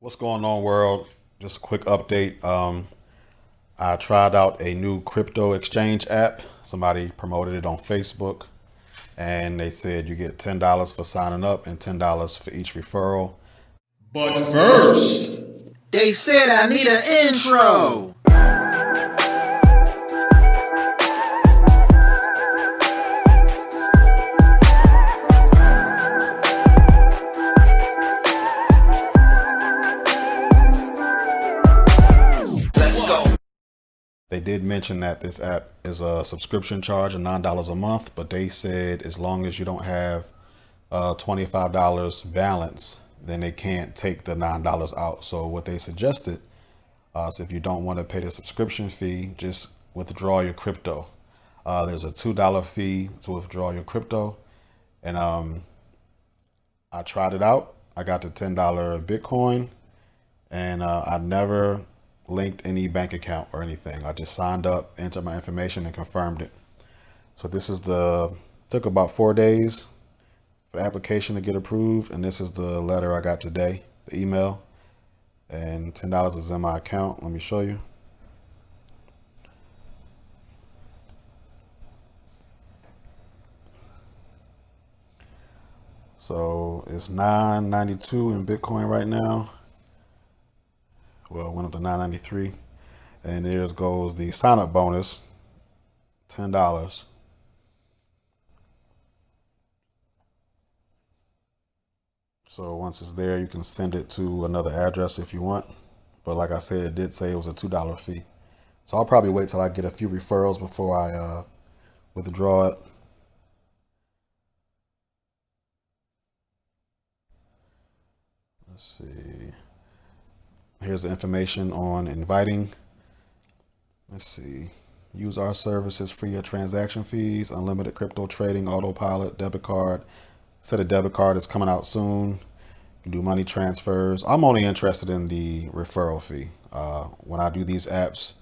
What's going on, world? Just a quick update. I tried out a new crypto exchange app. Somebody promoted it on Facebook, and they said you get $10 for signing up and $10 for each referral. But first, They said I need an intro. Let's go. They did mention that this app is a subscription charge of $9 a month, but they said as long as you don't have $25 balance, then they can't take the $9 out. So what they suggested is if you don't want to pay the subscription fee, just withdraw your crypto. There's a $2 fee to withdraw your crypto, and I tried it out. I got the $10 Bitcoin, and I never linked any bank account or anything. I just signed up, entered my information, and confirmed it. So this is took about 4 days for the application to get approved, and this is the letter I got today, the email, and $10 is in my account. Let me show you. So it's $9.92 in Bitcoin right now. Well, it went up to $9.93, and there goes the sign-up bonus, $10. So once it's there, you can send it to another address if you want. But like I said, it did say it was a $2 fee. So I'll probably wait till I get a few referrals before I withdraw it. Let's see. Here's the information on inviting. Let's see. Use our services, free of transaction fees, unlimited crypto trading, autopilot, debit card. Said a debit card is coming out soon. You can do money transfers. I'm only interested in the referral fee. When I do these apps,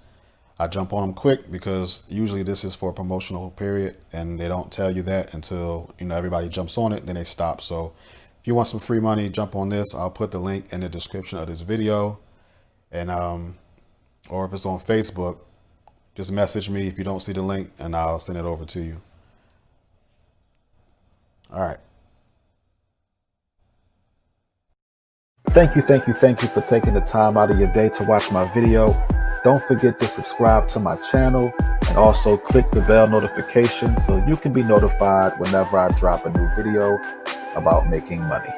I jump on them quick because usually this is for a promotional period, and they don't tell you that until everybody jumps on it, then they stop. So if you want some free money, jump on this. I'll put the link in the description of this video, and or if it's on Facebook, just message me if you don't see the link, and I'll send it over to you. All right. Thank you for taking the time out of your day to watch my video. Don't forget to subscribe to my channel and also click the bell notification so you can be notified whenever I drop a new video about making money.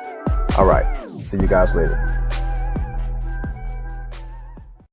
All right, see you guys later.